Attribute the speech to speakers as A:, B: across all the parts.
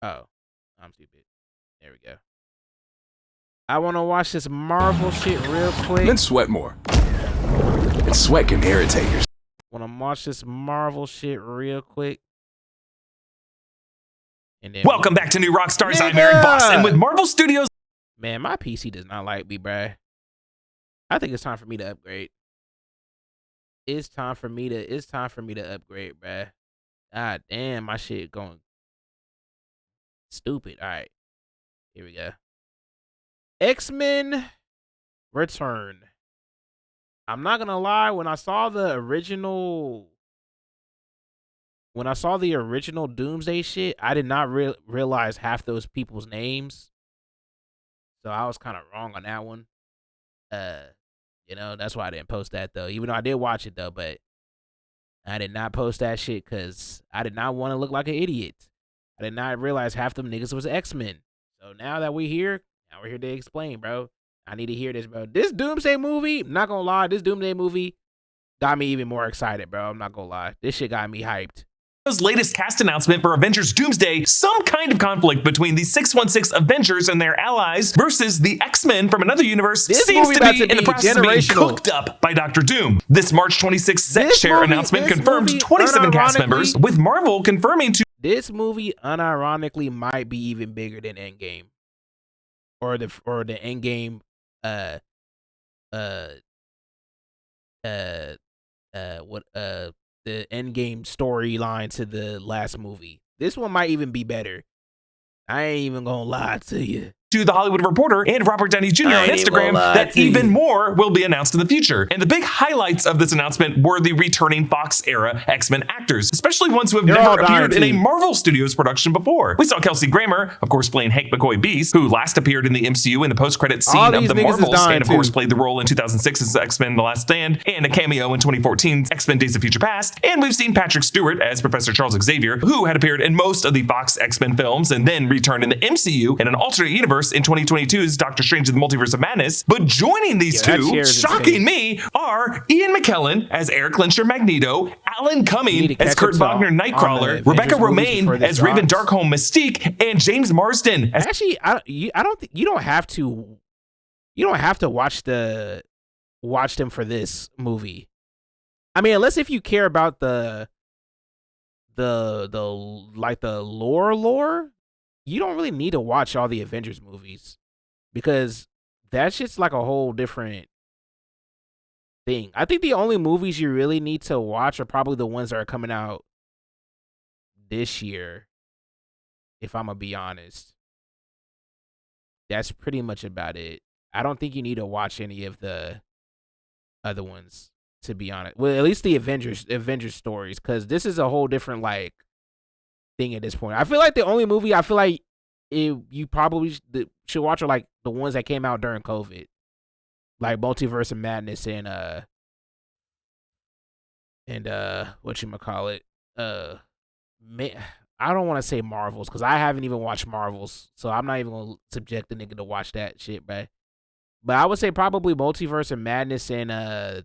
A: Oh, I'm stupid. There we go. I want to watch this Marvel shit real quick.
B: Then sweat more. And sweat can irritate your.
A: Want to watch this Marvel shit real quick. And then
C: Welcome back to New Rockstars. I'm Eric Voss, and with Marvel Studios.
A: Man, my PC does not like me, bruh. I think it's time for me to upgrade. It's time for me to upgrade, bruh. God damn, my shit going stupid. All right, here we go. X-Men Return. I'm not gonna lie, when I saw the original Doomsday shit, I did not realize half those people's names. So I was kind of wrong on that one. You know, that's why I didn't post that though. Even though I did watch it though, but I did not post that shit because I did not want to look like an idiot. I did not realize half them niggas was X-Men. So now that we're here to explain, bro. I need to hear this, bro. This Doomsday movie, I'm not gonna lie, this Doomsday movie got me even more excited, bro. I'm not gonna lie. This shit got me hyped.
C: Latest cast announcement for Avengers Doomsday, some kind of conflict between the 616 Avengers and their allies versus the X-Men from another universe seems to be in the process of being cooked up by Dr. Doom. This March 26th set share announcement confirmed 27 cast members, with Marvel confirming to.
A: This movie unironically might be even bigger than Endgame. Or the Endgame the Endgame storyline to the last movie. This one might even be better. I ain't even gonna lie to you.
C: To The Hollywood Reporter and Robert Downey Jr. on Instagram that even more will be announced in the future. And the big highlights of this announcement were the returning Fox-era X-Men actors, especially ones who have never appeared in a Marvel Studios production before. We saw Kelsey Grammer, of course, playing Hank McCoy Beast, who last appeared in the MCU in the post-credit scene of The Marvels, and of course played the role in 2006's X-Men The Last Stand, and a cameo in 2014's X-Men Days of Future Past. And we've seen Patrick Stewart as Professor Charles Xavier, who had appeared in most of the Fox X-Men films and then returned in the MCU in an alternate universe in 2022's Doctor Strange in the Multiverse of Madness. But joining these two, shocking me, are Ian McKellen as Eric Lyncher Magneto, Alan Cumming as Kurt Wagner Nightcrawler, Rebecca Romaine as Raven Darkholme Mystique, and James Marsden as...
A: Actually, I don't think you don't have to watch them for this movie. I mean, unless if you care about the lore, you don't really need to watch all the Avengers movies because that shit's like a whole different thing. I think the only movies you really need to watch are probably the ones that are coming out this year, if I'm gonna be honest. That's pretty much about it. I don't think you need to watch any of the other ones, to be honest. Well, at least the Avengers stories, because this is a whole different like thing at this point. I feel like the only movie I feel like you probably should watch are like the ones that came out during COVID, like Multiverse of Madness and whatchamacallit, man, I don't want to say Marvels because I haven't even watched Marvels, so I'm not even gonna subject the nigga to watch that shit, but I would say probably Multiverse of Madness and I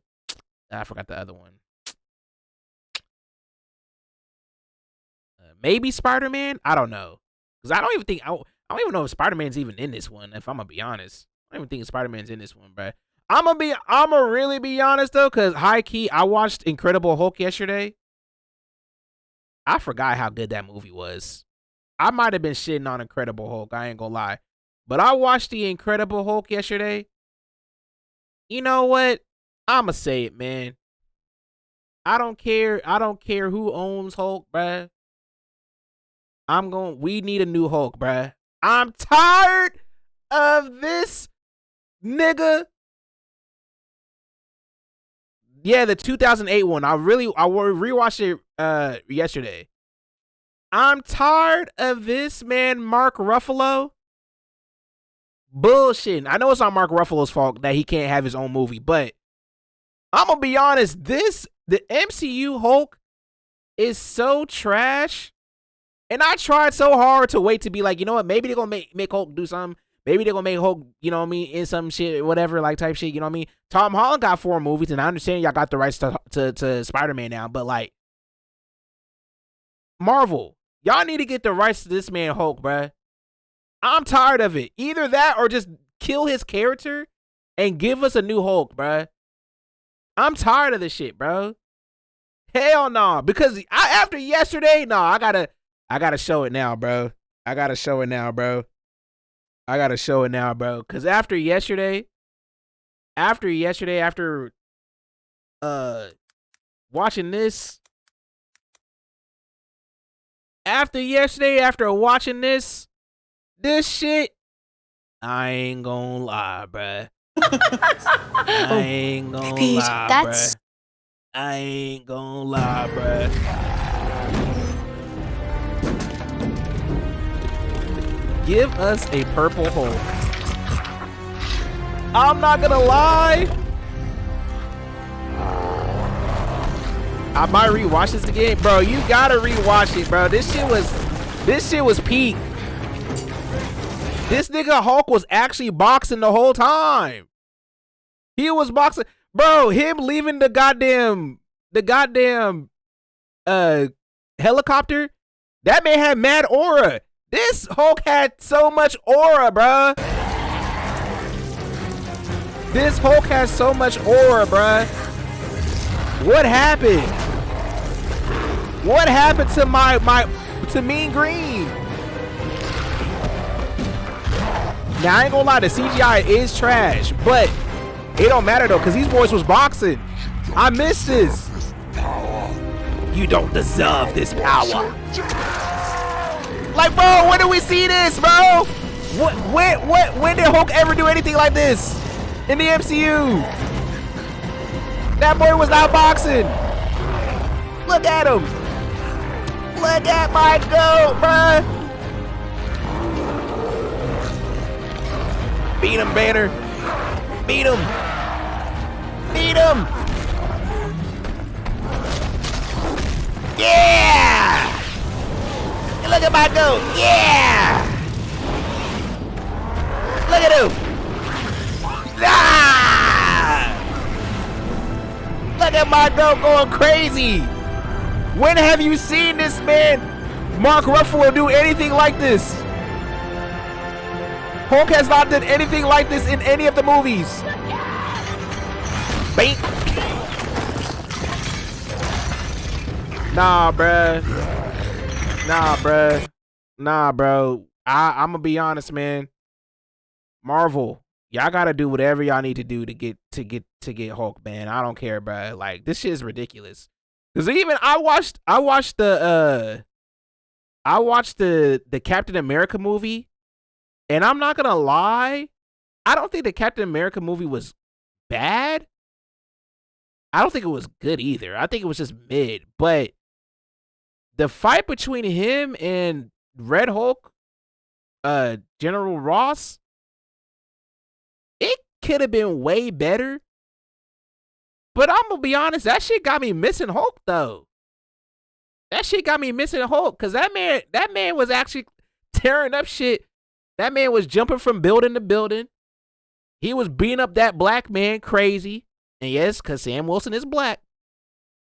A: forgot the other one. Maybe Spider-Man? I don't know. Because I don't even know if Spider-Man's even in this one, if I'm gonna be honest. I don't even think Spider-Man's in this one, bro. I'ma really be honest though, because high key, I watched Incredible Hulk yesterday. I forgot how good that movie was. I might have been shitting on Incredible Hulk, I ain't gonna lie. But I watched the Incredible Hulk yesterday. You know what? I'ma say it, man. I don't care who owns Hulk, bruh. We need a new Hulk, bruh. I'm tired of this nigga. Yeah, the 2008 one. I rewatched it yesterday. I'm tired of this man, Mark Ruffalo. Bullshit. I know it's not Mark Ruffalo's fault that he can't have his own movie, but I'm gonna be honest, the MCU Hulk is so trash. And I tried so hard to wait to be like, you know what, maybe they're gonna make Hulk do something. Maybe they're gonna make Hulk, you know what I mean, in some shit, whatever, like type shit, you know what I mean? Tom Holland got 4 movies, and I understand y'all got the rights to Spider-Man now, but like, Marvel, Y'all need to get the rights to this man Hulk, bruh. I'm tired of it. Either that or just kill his character and give us a new Hulk, bruh. I'm tired of this shit, bro. Hell no. Because after yesterday, no, I gotta show it now, bro. I gotta show it now, bro. Because after yesterday, after watching this, after watching this shit, I ain't gonna lie, bruh. I ain't gonna lie, bruh. I ain't gonna lie, bruh. Give us a purple Hulk. I'm not gonna lie. I might rewatch this again. Bro, you gotta rewatch it, bro. This shit was peak. This nigga Hulk was actually boxing the whole time. He was boxing. Bro, him leaving the goddamn helicopter, that man had mad aura. This Hulk had so much aura, bruh. This Hulk has so much aura, bruh. What happened? What happened to to Mean Green? Now I ain't gonna lie, the CGI is trash, but it don't matter though, cause these boys was boxing. I missed this. You don't deserve this power. Like, bro, when did we see this, bro? When did Hulk ever do anything like this in the MCU? That boy was not boxing. Look at him. Look at my goat, bruh. Beat him, Banner. Beat him. Beat him. Yeah. Look at my goat. Yeah. Look at him. Ah. Look at my goat going crazy. When have you seen this man, Mark Ruffalo, do anything like this? Hulk has not done anything like this in any of the movies. Bait. Nah, bruh. Nah, bro. I'm gonna be honest, man. Marvel, y'all gotta do whatever y'all need to do to get Hulk, man. I don't care, bro. Like, this shit is ridiculous. Cause even I watched the Captain America movie, and I'm not gonna lie, I don't think the Captain America movie was bad. I don't think it was good either. I think it was just mid. But the fight between him and Red Hulk, General Ross, it could have been way better. But I'm gonna be honest, that shit got me missing Hulk though. That shit got me missing Hulk, cause that man was actually tearing up shit. That man was jumping from building to building. He was beating up that black man crazy. And yes, cause Sam Wilson is black.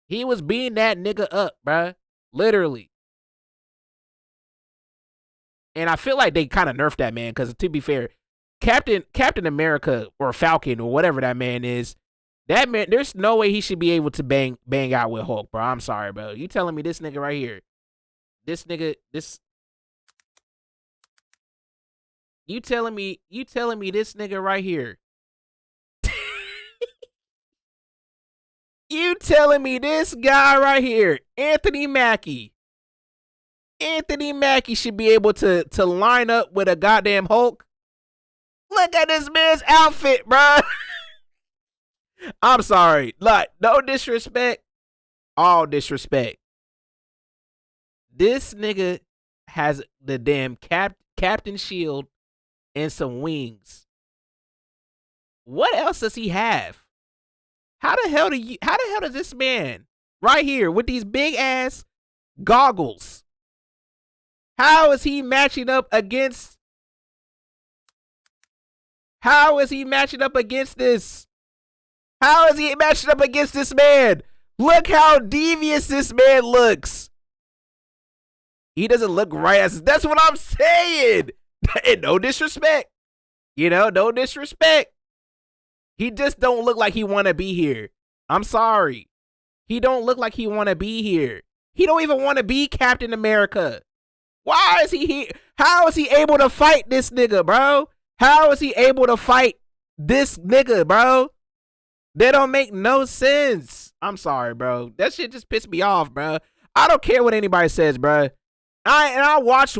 A: He was beating that nigga up, bruh. Literally. And I feel like they kind of nerfed that man, cause to be fair, Captain America or Falcon or whatever that man is, that man, there's no way he should be able to bang out with Hulk, bro. I'm sorry, bro. You telling me this nigga right here, you telling me this nigga right here, you telling me this guy right here, Anthony Mackie should be able to line up with a goddamn Hulk? Look at this man's outfit, bro. I'm sorry. Like, no disrespect. All disrespect. This nigga has the damn Captain Shield and some wings. What else does he have? How the hell does this man right here with these big ass goggles, how is he matching up against this? How is he matching up against this man? Look how devious this man looks. He doesn't look right. That's what I'm saying. And no disrespect. No disrespect. He just don't look like he want to be here. I'm sorry. He don't look like he want to be here. He don't even want to be Captain America. Why is he here? How is he able to fight this nigga, bro? How is he able to fight this nigga, bro? That don't make no sense. I'm sorry, bro. That shit just pissed me off, bro. I don't care what anybody says, bro. I watch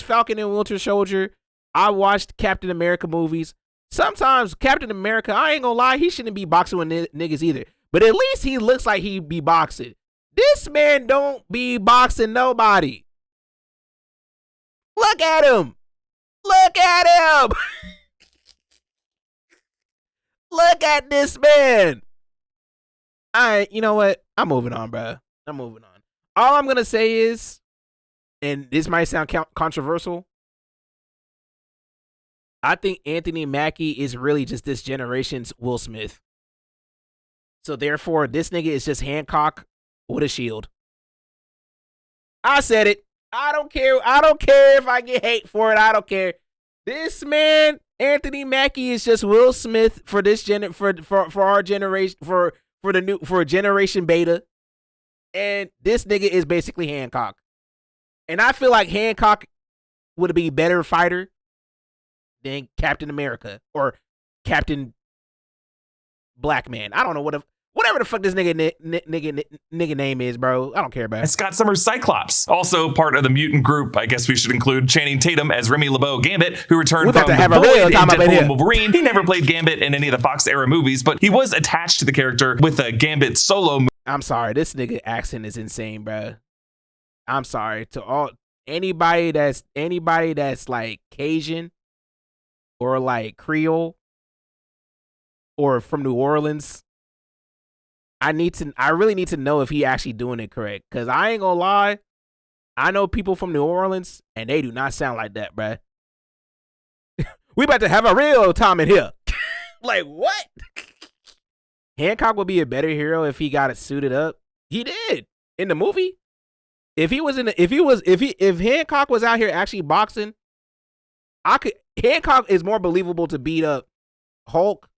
A: Falcon and Winter Soldier. I watched Captain America movies. Sometimes Captain America, I ain't gonna lie, he shouldn't be boxing with niggas either. But at least he looks like he be boxing. This man don't be boxing nobody. Look at him. Look at him. Look at this man. You know what? I'm moving on, bro. I'm moving on. All I'm going to say is, and this might sound controversial, I think Anthony Mackie is really just this generation's Will Smith. So therefore, this nigga is just Hancock with a shield. I said it. I don't care. I don't care if I get hate for it. I don't care. This man, Anthony Mackie, is just Will Smith for this for our generation, for Generation Beta. And this nigga is basically Hancock. And I feel like Hancock would be a better fighter than Captain America or Captain Black Man. I don't know whatever the fuck this nigga name is, bro. I don't care about it.
C: Scott Summers Cyclops, also part of the mutant group. I guess we should include Channing Tatum as Remy LeBeau Gambit, who returned from the Void in Deadpool and Wolverine. He never played Gambit in any of the Fox era movies, but he was attached to the character with a Gambit solo movie.
A: I'm sorry, this nigga accent is insane, bro. I'm sorry to anybody that's like Cajun or like Creole or from New Orleans. I really need to know if he actually doing it correct. Cause I ain't gonna lie, I know people from New Orleans and they do not sound like that, bruh. We about to have a real time in here. Like what? Hancock would be a better hero if he got it suited up. He did in the movie. If Hancock was out here actually boxing, Hancock is more believable to beat up Hulk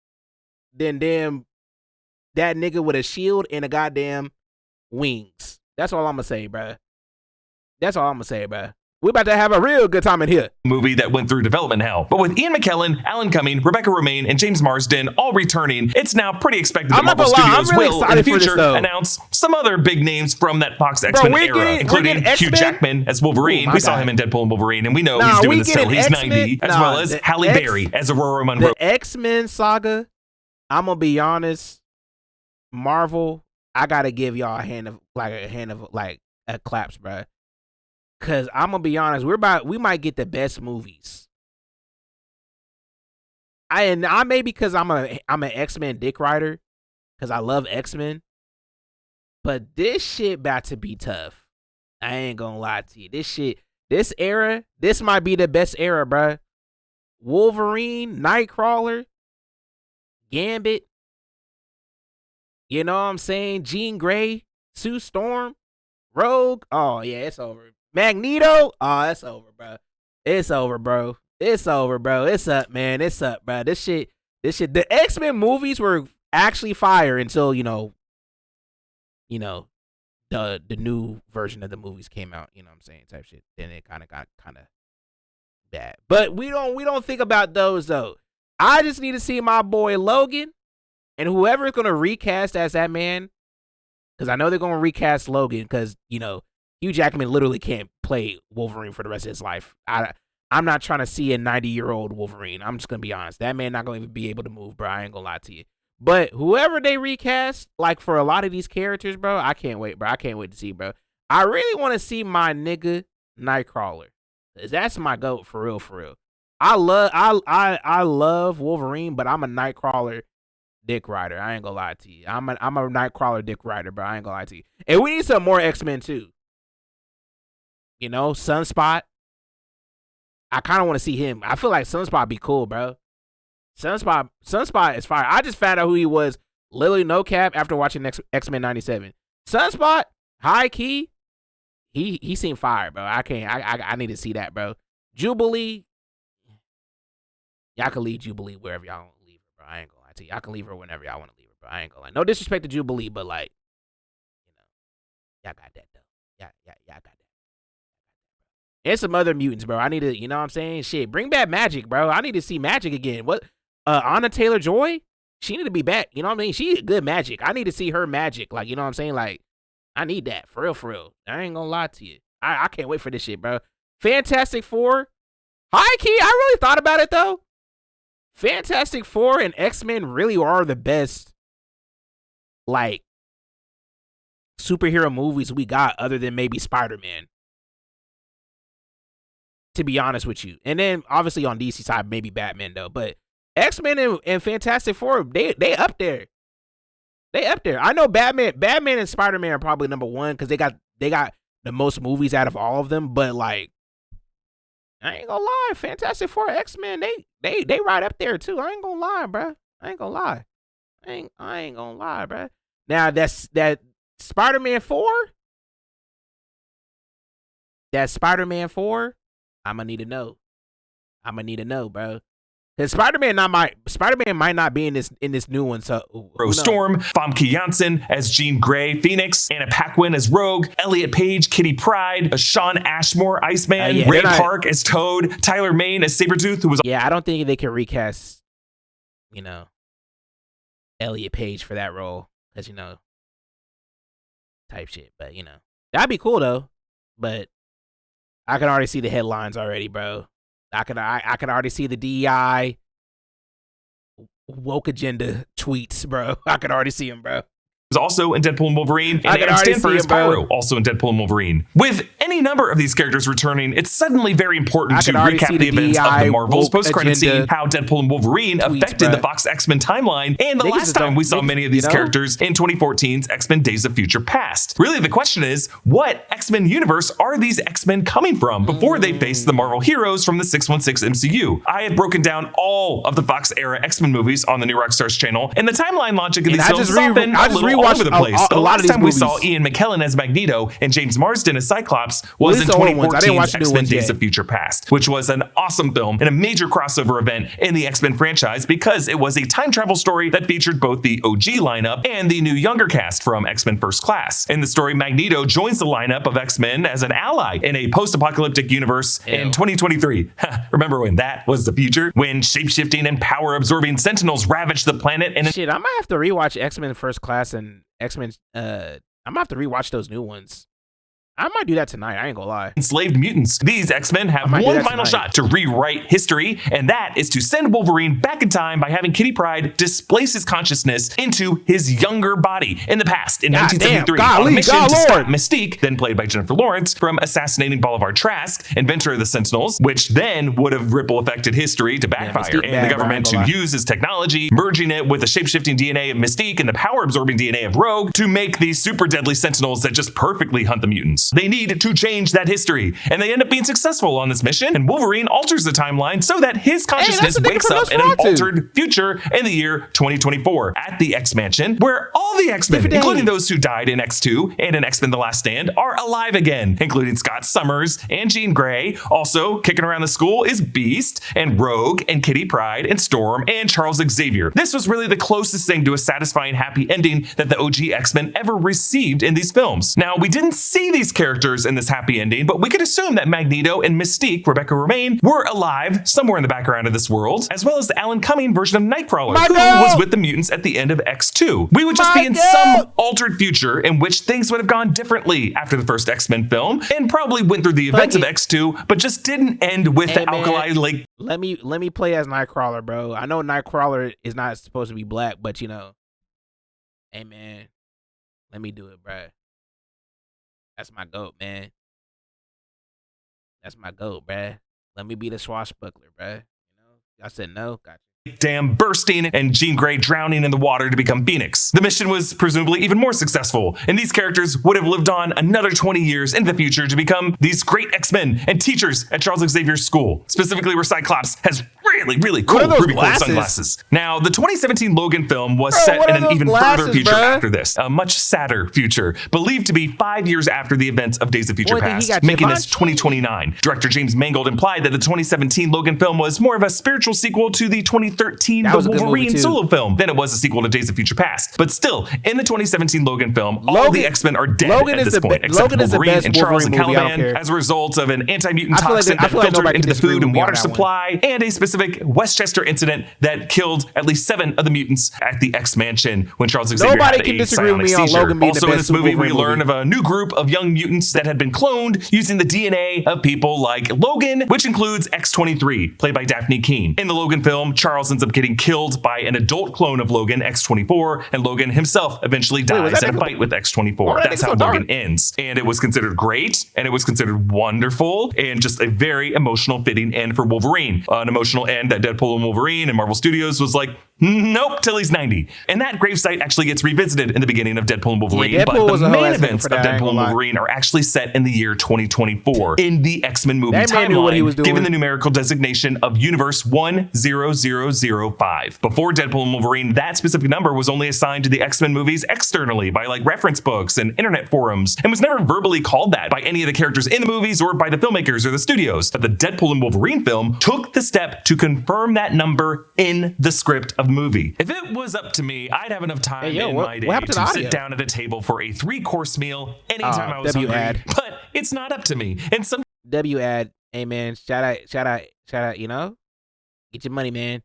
A: than that nigga with a shield and a goddamn wings. That's all I'm gonna say, bro. That's all I'm gonna say, bro. We're about to have a real good time in here.
C: Movie that went through development hell. But with Ian McKellen, Alan Cumming, Rebecca Romijn, and James Marsden all returning, it's now pretty expected that Marvel Studios will, in the future, announce some other big names from that Fox X-Men era, including Hugh Jackman as Wolverine. We saw him in Deadpool and Wolverine, and we know he's doing this still. He's 90, as well as Halle Berry as Aurora Monroe.
A: The X-Men saga, I'm gonna be honest, Marvel, I gotta give y'all a hand of claps, bro. Cause I'm gonna be honest, we might get the best movies. I may because I'm an X-Men dick rider, cause I love X-Men. But this shit about to be tough. I ain't gonna lie to you. This era, this might be the best era, bro. Wolverine, Nightcrawler, Gambit. You know what I'm saying? Jean Grey, Sue Storm, Rogue. Oh yeah, it's over. Magneto. Oh, it's over, bro. It's over, bro. It's over, bro. It's up, man. It's up, bro. This shit. The X-Men movies were actually fire until the new version of the movies came out. You know what I'm saying? Type shit. Then it kind of got bad. But we don't think about those though. I just need to see my boy Logan. And whoever's going to recast as that man, because I know they're going to recast Logan because, Hugh Jackman literally can't play Wolverine for the rest of his life. I'm not trying to see a 90-year-old Wolverine. I'm just going to be honest. That man not going to be able to move, bro. I ain't going to lie to you. But whoever they recast, like for a lot of these characters, bro, I can't wait, bro. I can't wait to see, bro. I really want to see my nigga Nightcrawler. That's my goat for real, for real. I love Wolverine, but I'm a Nightcrawler dick rider. I ain't gonna lie to you. I'm a Nightcrawler dick rider, bro. I ain't gonna lie to you. And we need some more X-Men too. Sunspot. I kind of want to see him. I feel like Sunspot be cool, bro. Sunspot is fire. I just found out who he was, literally no cap, after watching X-Men 97. Sunspot, high key, he seemed fire, bro. I need to see that, bro. Jubilee, y'all can leave Jubilee wherever y'all want to leave her, bro. I ain't gonna lie to you. Y'all can leave her whenever y'all want to leave her, bro. I ain't gonna lie. No disrespect to Jubilee, but like, y'all got that though. Y'all got that. And some other mutants, bro. I need to, you know what I'm saying? Shit, bring back Magic, bro. I need to see Magic again. What? Anna Taylor-Joy? She need to be back. You know what I mean? She good Magic. I need to see her Magic. Like, you know what I'm saying? Like, I need that. For real, for real. I ain't gonna lie to you. I can't wait for this shit, bro. Fantastic Four. High key, I really thought about it, though. Fantastic Four and X-Men really are the best, like, superhero movies we got other than maybe Spider-Man. To be honest with you. And then, obviously, on DC side, maybe Batman, though. But X-Men and Fantastic Four, they up there. They up there. I know Batman and Spider-Man are probably number one because they got the most movies out of all of them. But like, I ain't gonna lie, Fantastic Four, X-Men, they right up there too. I ain't gonna lie, bro. I ain't gonna lie. I ain't gonna lie, bro. Now that Spider-Man 4. That Spider-Man 4, I'ma need to know. Bro. Because Spider-Man might not be in this new one. So
C: Storm, Famke Janssen as Jean Grey, Phoenix, Anna Paquin as Rogue, Elliot Page, Kitty Pryde, Sean Ashmore, Iceman, Ray Park as Toad, Tyler Mane as Sabretooth, who was
A: I don't think they can recast, Elliot Page for that role because type shit. But that'd be cool though. But I can already see the headlines already, bro. I can already see the DEI woke agenda tweets, bro. I can already see them, bro.
C: Was also in Deadpool and Wolverine, and Aaron Stanford as Pyro, also in Deadpool and Wolverine. With any number of these characters returning, it's suddenly very important to recap the events of the Marvel's post-credit scene, how Deadpool and Wolverine affected the Fox X-Men timeline, and the last time we saw many of these characters in 2014's X-Men Days of Future Past. Really, the question is, what X-Men universe are these X-Men coming from before they face the Marvel heroes from the 616 MCU? I have broken down all of the Fox-era X-Men movies on the new Rockstars channel, and the timeline logic of these films has been a little all over the place. The last time we saw Ian McKellen as Magneto and James Marsden as Cyclops was in 2014's X-Men Days of Future Past, which was an awesome film and a major crossover event in the X-Men franchise because it was a time travel story that featured both the OG lineup and the new younger cast from X-Men First Class. In the story, Magneto joins the lineup of X-Men as an ally in a post-apocalyptic universe in 2023. Remember when that was the future? When shape-shifting and power-absorbing Sentinels ravaged the planet and
A: shit, I might have to rewatch X-Men First Class and X-Men, I might have to rewatch those new ones. I might do that tonight. I ain't gonna lie.
C: Enslaved mutants. These X-Men have one final shot to rewrite history, and that is to send Wolverine back in time by having Kitty Pryde displace his consciousness into his younger body in the past in 1973 on a mission to stop Mystique, then played by Jennifer Lawrence, from assassinating Bolivar Trask, inventor of the Sentinels, which then would have ripple affected history to backfire, and the government to use his technology, merging it with the shape-shifting DNA of Mystique and the power-absorbing DNA of Rogue to make these super deadly Sentinels that just perfectly hunt the mutants. They need to change that history, and they end up being successful on this mission, and Wolverine alters the timeline so that his consciousness wakes up in an altered future in the year 2024 at the X-Mansion, where all the X-Men, including those who died in X2 and in X-Men The Last Stand, are alive again, including Scott Summers and Jean Grey. Also kicking around the school is Beast and Rogue and Kitty Pryde and Storm and Charles Xavier. This was really the closest thing to a satisfying happy ending that the OG X-Men ever received in these films. Now, we didn't see these characters in this happy ending, but we could assume that Magneto and Mystique, Rebecca Romijn, were alive somewhere in the background of this world, as well as the Alan Cumming version of Nightcrawler, who was with the mutants at the end of X2. We would just be in some altered future in which things would have gone differently after the first X-Men film, and probably went through the events of X2, but just didn't end with the Alkali Lake.
A: Let me play as Nightcrawler, bro. I know Nightcrawler is not supposed to be black, but hey man, let me do it, bro. That's my goat, man. That's my goat, bruh. Let me be the swashbuckler, bruh. I said no. Gotcha.
C: Dam bursting and Jean Grey drowning in the water to become Phoenix. The mission was presumably even more successful, and these characters would have lived on another 20 years into the future to become these great X-Men and teachers at Charles Xavier's school, specifically where Cyclops has really cool ruby colored sunglasses. Now, the 2017 Logan film was set in an even further future after this, a much sadder future, believed to be 5 years after the events of Days of Future Past, making this 2029. Director James Mangold implied that the 2017 Logan film was more of a spiritual sequel to the 2013 Wolverine solo film than it was a sequel to Days of Future Past. But still, in the 2017 Logan film, all the X-Men are dead at this point, except Wolverine and Charles and Caliban, as a result of an anti-mutant toxin that filtered into the food and water supply, and a specific Westchester incident that killed at least 7 of the mutants at the X-Mansion when Charles Xavier had a psionic seizure. Also in this movie, we learn of a new group of young mutants that had been cloned using the DNA of people like Logan, which includes X-23, played by Daphne Keane. In the Logan film, Charles ends up getting killed by an adult clone of Logan, X-24, and Logan himself eventually dies in a fight with X-24. That's how Logan ends. And it was considered great, and it was considered wonderful, and just a very emotional, fitting end for Wolverine. An emotional end that Deadpool and Wolverine and Marvel Studios was like, nope, till he's 90. And that gravesite actually gets revisited in the beginning of Deadpool and Wolverine, but the main events of Deadpool and Wolverine are actually set in the year 2024 in the X-Men movie timeline, given the numerical designation of Universe 10005. Before Deadpool and Wolverine, that specific number was only assigned to the X-Men movies externally by like reference books and internet forums, and was never verbally called that by any of the characters in the movies or by the filmmakers or the studios. But the Deadpool and Wolverine film took the step to confirm that number in the script of the movie. If it was up to me, I'd have enough time in my day to sit down at a table for a 3-course meal anytime I was hungry, but it's not up to me. And some
A: ad, hey man, shout out, you know, get your money, man.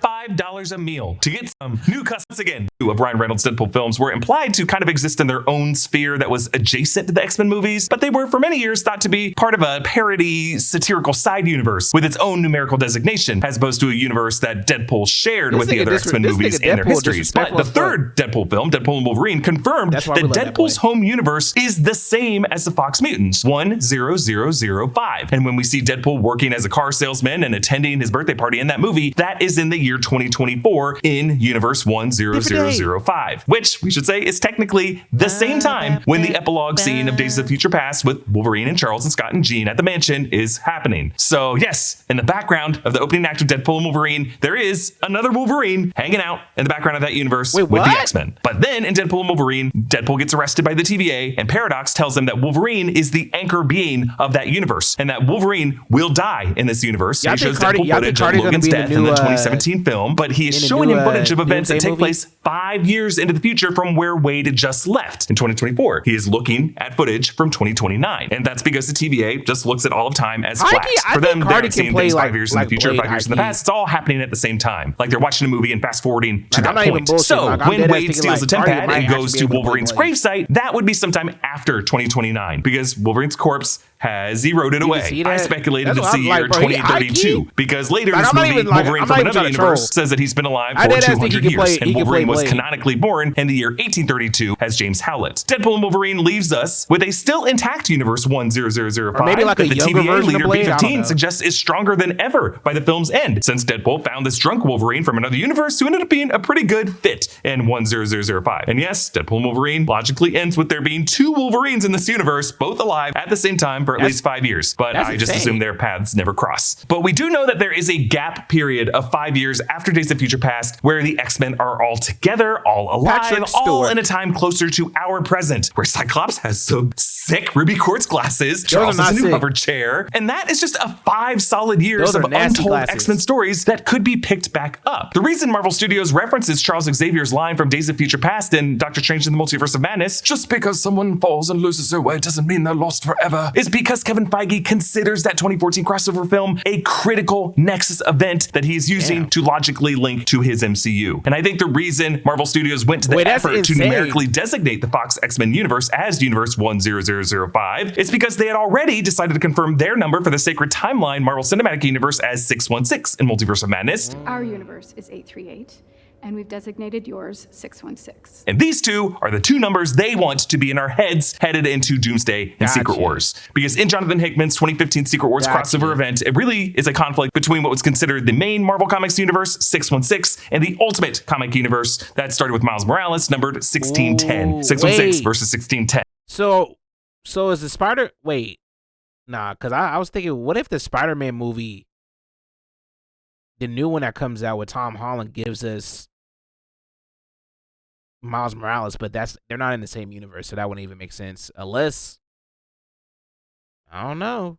C: $5 a meal to get some new customs again of Ryan Reynolds' Deadpool films were implied to kind of exist in their own sphere that was adjacent to the X-Men movies, but they were for many years thought to be part of a parody satirical side universe with its own numerical designation, as opposed to a universe that Deadpool shared with the other X-Men movies and their histories. But the third Deadpool film, Deadpool and Wolverine, confirmed that Deadpool's home universe is the same as the Fox Mutants, 10005. And when we see Deadpool working as a car salesman and attending his birthday party in that movie, that is in the year 2024 in Universe 10005, which we should say is technically the same time when the epilogue scene of Days of Future Past with Wolverine and Charles and Scott and Jean at the mansion is happening. So yes, in the background of the opening act of Deadpool and Wolverine, there is another Wolverine hanging out in the background of that universe with the X-Men. But then in Deadpool and Wolverine, Deadpool gets arrested by the TVA, and Paradox tells him that Wolverine is the anchor being of that universe, and that Wolverine will die in this universe. He shows Deadpool footage of Logan's death in the 2017 film, but he is showing him footage of events that take place 5 years into the future from where Wade just left in 2024. He is looking at footage from 2029, and that's because the TVA just looks at all of time as flash. For them, they're not seeing things 5 years in the future, 5 years in the past. It's all happening at the same time, like they're watching a movie and fast forwarding to that point. So when Wade steals a tempad and goes to Wolverine's gravesite, that would be sometime after 2029, because Wolverine's corpse has eroded away. I speculated it's the year 2032, because later in this movie, Wolverine from another universe says that he's been alive for 200 years, and Wolverine was canonically born in the year 1832 as James Howlett. Deadpool and Wolverine leaves us with a still intact Universe 10005
A: maybe like
C: that the TVA leader B-15 suggests is stronger than ever by the film's end, since Deadpool found this drunk Wolverine from another universe who ended up being a pretty good fit in 10005. And yes, Deadpool and Wolverine logically ends with there being 2 Wolverines in this universe, both alive at the same time for at least 5 years, but I just assume their paths never cross. But we do know that there is a gap period of 5 years after Days of Future Past where the X-Men are all together, all alive, all in a time closer to our present, where Cyclops has some sick ruby quartz glasses, Charles has a new hover chair, and that is just a 5 solid years of untold X-Men stories that could be picked back up. The reason Marvel Studios references Charles Xavier's line from Days of Future Past in Doctor Strange in the Multiverse of Madness, just because someone falls and loses their way doesn't mean they're lost forever, is because Kevin Feige considers that 2014 crossover film a critical nexus event that he is using to logically link to his MCU. And I think the reason Marvel Studios went to the effort to numerically designate the Fox X-Men universe as Universe 10005 is because they had already decided to confirm their number for the sacred timeline Marvel Cinematic Universe as 616 in Multiverse of Madness.
D: Our universe is 838. And we've designated yours 616.
C: And these two are the 2 numbers they want to be in our heads headed into Doomsday and Secret Wars. Because in Jonathan Hickman's 2015 Secret Wars crossover event, it really is a conflict between what was considered the main Marvel Comics universe, 616, and the Ultimate Comic Universe that started with Miles Morales, numbered 1610. 616 versus 1610.
A: So is the Spider... Wait. Nah, because I was thinking, what if the Spider-Man movie the new one that comes out with Tom Holland gives us Miles Morales, but they're not in the same universe, so that wouldn't even make sense. Unless I don't know.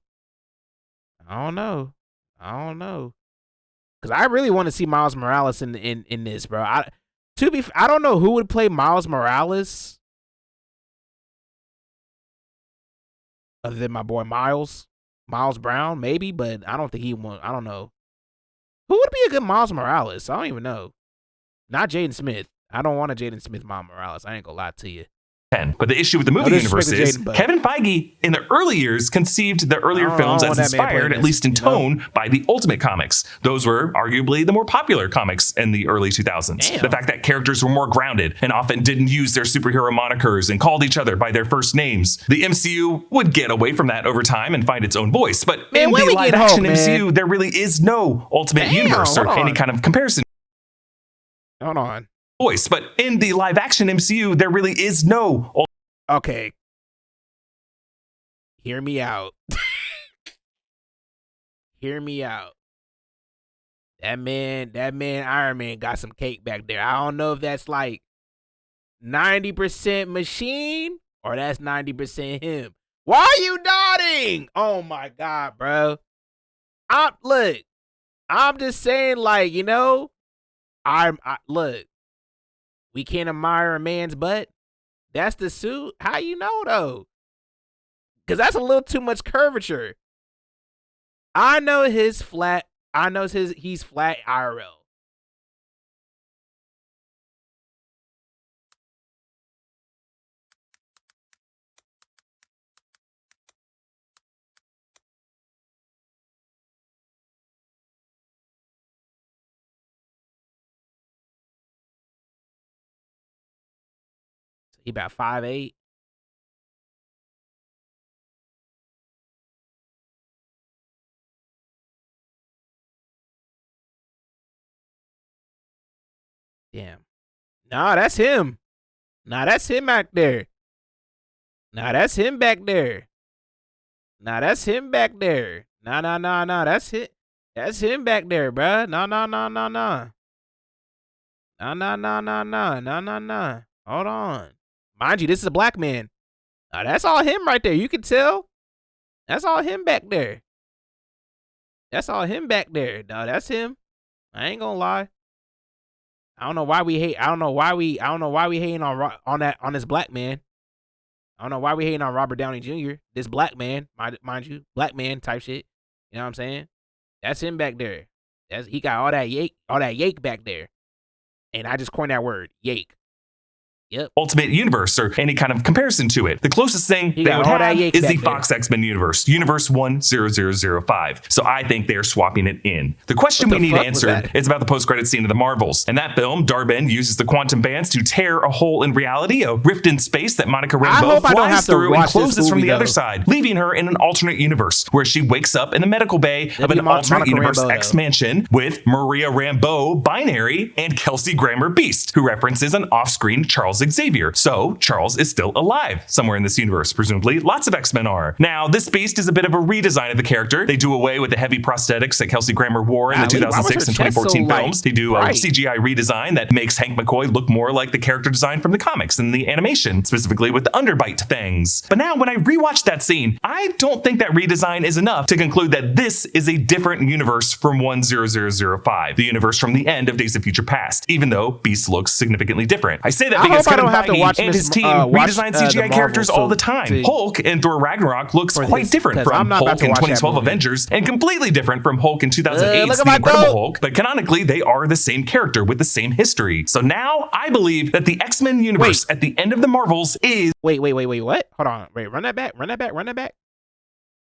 A: Because I really want to see Miles Morales in this, bro. I don't know who would play Miles Morales other than my boy Miles Brown, maybe, but I don't think he won't. I don't know. Who would be a good Miles Morales? I don't even know. Not Jaden Smith. I don't want a Jaden Smith Miles Morales. I ain't gonna lie to you.
C: But the issue with the movie universe is Kevin Feige, in the early years, conceived the earlier films as inspired, at least in tone, by the Ultimate Comics. Those were arguably the more popular comics in the early 2000s.
A: Damn.
C: The fact that characters were more grounded and often didn't use their superhero monikers and called each other by their first names. The MCU would get away from that over time and find its own voice. But in the live-action MCU, there really is no Ultimate Universe or any kind of comparison.
A: Hold on.
C: Voice, but in the live action MCU, there really is no.
A: Okay. Hear me out. Hear me out. That man, Iron Man got some cake back there. I don't know if that's like 90% machine or that's 90% him. Why are you nodding? Oh my God, bro. Look, I'm just saying, like, you know, look. We can't admire a man's butt. That's the suit. How you know though? Because that's a little too much curvature. I know he's flat IRL. He about 5'8". Damn. Nah, that's him. Nah, that's him back there. Nah, that's him back there. Nah, that's him back there. Nah. That's it. That's him back there, bruh. Nah. Nah. Hold on. Mind you, this is a black man. Now, that's all him right there. You can tell. That's all him back there. That's all him back there. No, that's him. I ain't gonna lie. I don't know why we hate. I don't know why we hating on this black man. I don't know why we hating on Robert Downey Jr. This black man, mind you, black man type shit. You know what I'm saying? That's him back there. He got all that yake back there. And I just coined that word, yake. Yep.
C: Ultimate Universe or any kind of comparison to it. The closest thing they would have is the Fox X-Men Universe, Universe 10005. So I think they're swapping it in. The question we need answered is about the post-credit scene of the Marvels. In that film, Dar-Benn uses the quantum bands to tear a hole in reality, a rift in space that Monica Rambeau flies through and closes from the other side, leaving her in an alternate universe where she wakes up in the medical bay of an alternate universe X-Mansion with Maria Rambeau, Binary, and Kelsey Grammer Beast, who references an off-screen Charles Xavier. So Charles is still alive somewhere in this universe, presumably. Lots of X-Men are. Now, this Beast is a bit of a redesign of the character. They do away with the heavy prosthetics that Kelsey Grammer wore in the 2006 and 2014 films. They do a CGI redesign that makes Hank McCoy look more like the character design from the comics and the animation, specifically with the underbite things. But now, when I rewatched that scene, I don't think that redesign is enough to conclude that this is a different universe from 10005, the universe from the end of Days of Future Past, even though Beast looks significantly different. I say that because Kevin Feige and his team redesign CGI characters all the time. Hulk in Thor Ragnarok looks quite different from Hulk in 2012 Avengers and completely different from Hulk in 2008's The Incredible Hulk, but canonically they are the same character with the same history. So now I believe that the X-Men universe at the end of the Marvels is...
A: Wait, what? Hold on. Wait, run that back.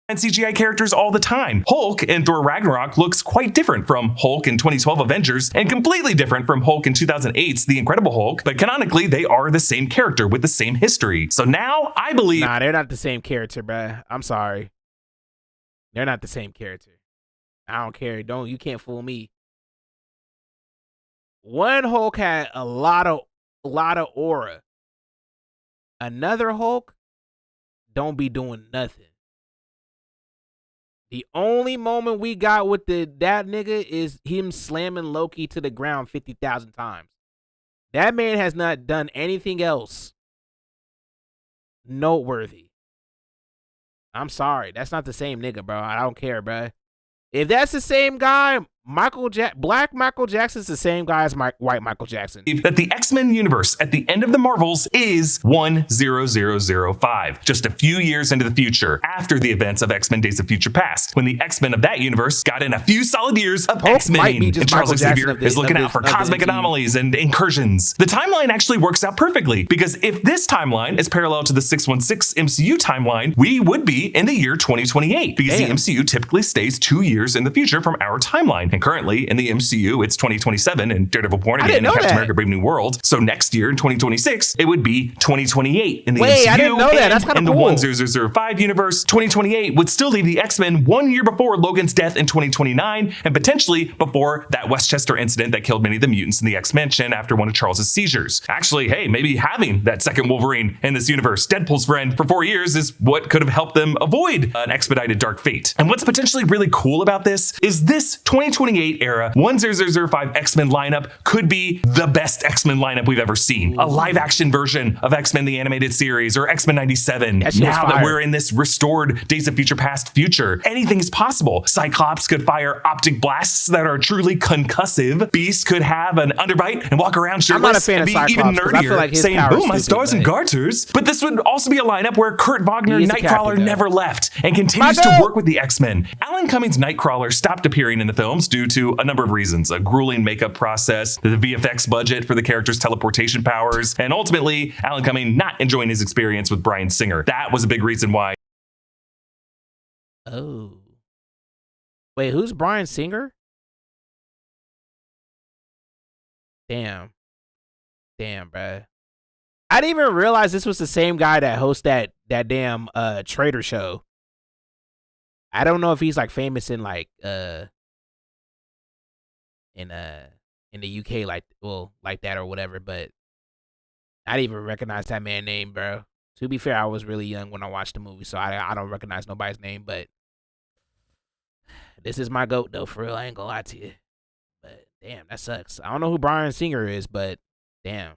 C: And CGI characters all the time. Hulk in Thor Ragnarok looks quite different from Hulk in 2012 Avengers and completely different from Hulk in 2008's The Incredible Hulk, but canonically they are the same character with the same history. So now I believe...
A: Nah, they're not the same character, bruh. I'm sorry. They're not the same character. I don't care. You can't fool me. One Hulk had a lot of aura. Another Hulk don't be doing nothing. The only moment we got with that nigga is him slamming Loki to the ground 50,000 times. That man has not done anything else noteworthy. I'm sorry. That's not the same nigga, bro. I don't care, bro. If that's the same guy, Black Michael Jackson's the same guy as white Michael Jackson.
C: That the X-Men universe at the end of the Marvels is 10005, just a few years into the future, after the events of X-Men Days of Future Past, when the X-Men of that universe got in a few solid years of X-Men, and Charles Xavier is looking out for cosmic anomalies and incursions. The timeline actually works out perfectly, because if this timeline is parallel to the 616 MCU timeline, we would be in the year 2028, because the MCU typically stays 2 years in the future from our timeline. And currently in the MCU, it's 2027 and Daredevil Born Again and Captain America Brave New World. So next year in 2026, it would be 2028 in the MCU.
A: I didn't know that. That's kind of cool.
C: In the 10005 universe, 2028 would still leave the X-Men 1 year before Logan's death in 2029, and potentially before that Westchester incident that killed many of the mutants in the X-Mansion after one of Charles's seizures. Actually, hey, maybe having that second Wolverine in this universe, Deadpool's friend, for 4 years is what could have helped them avoid an expedited dark fate. And what's potentially really cool about this is this 2028 era 10005 X-Men lineup could be the best X-Men lineup we've ever seen. A live action version of X-Men the Animated Series or X-Men 97. Now that we're in this restored Days of Future Past future, anything is possible. Cyclops could fire optic blasts that are truly concussive. Beast could have an underbite and walk around shirtless and be even nerdier, saying, boom, my stars and garters. But this would also be a lineup where Kurt Wagner Nightcrawler never left and continues to work with the X-Men. Alan Cummings' Nightcrawler stopped appearing in the films due to a number of reasons: a grueling makeup process, the VFX budget for the character's teleportation powers, and ultimately Alan Cumming not enjoying his experience with Bryan Singer. That was a big reason why.
A: Oh. Wait, who's Bryan Singer? Damn, bruh. I didn't even realize this was the same guy that hosts that damn Trader show. I don't know if he's like famous in like in the UK like that or whatever, but I didn't even recognize that man's name, bro. To be fair, I was really young when I watched the movie, so I don't recognize nobody's name, but this is my GOAT though, for real. I ain't gonna lie to you. But damn, that sucks. I don't know who Bryan Singer is, but damn.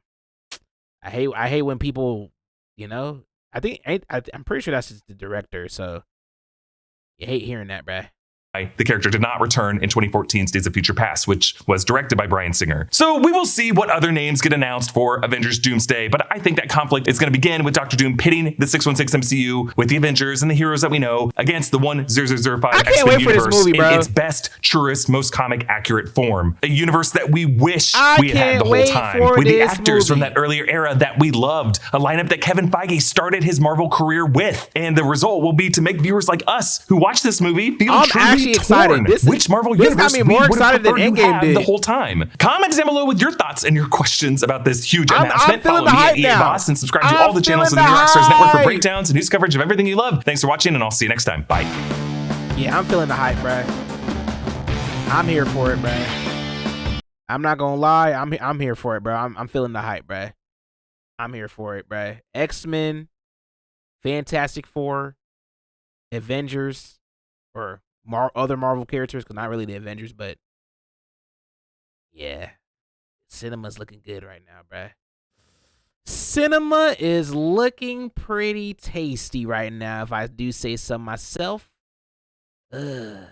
A: I hate when people, you know, I'm pretty sure that's just the director, so you hate hearing that, bruh.
C: The character did not return in 2014's Days of Future Past, which was directed by Bryan Singer. So we will see what other names get announced for Avengers Doomsday, but I think that conflict is going to begin with Dr. Doom pitting the 616 MCU with the Avengers and the heroes that we know against the 10005 X-Men universe in its best, truest, most comic accurate form. A universe that we wish we had had the whole time, with the actors from that earlier era that we loved, a lineup that Kevin Feige started his Marvel career with, and the result will be to make viewers like us who watch this movie feel truly excited. Which Marvel universe got me more excited than Endgame did the whole time. Comment down below with your thoughts and your questions about this huge announcement. Follow me at EA Boss and subscribe to all the channels of the New Rockstars Network for breakdowns and news coverage of everything you love. Thanks for watching, and I'll see you next time. Bye.
A: Yeah, I'm feeling the hype, bruh. I'm here for it, bruh. I'm not gonna lie. I'm here for it, bro. I'm feeling the hype, bruh. I'm here for it, bruh. X-Men, Fantastic Four, Avengers, or other Marvel characters, because not really the Avengers, but yeah, cinema's looking good right now, bruh. Cinema is looking pretty tasty right now, if I do say so myself. Ugh.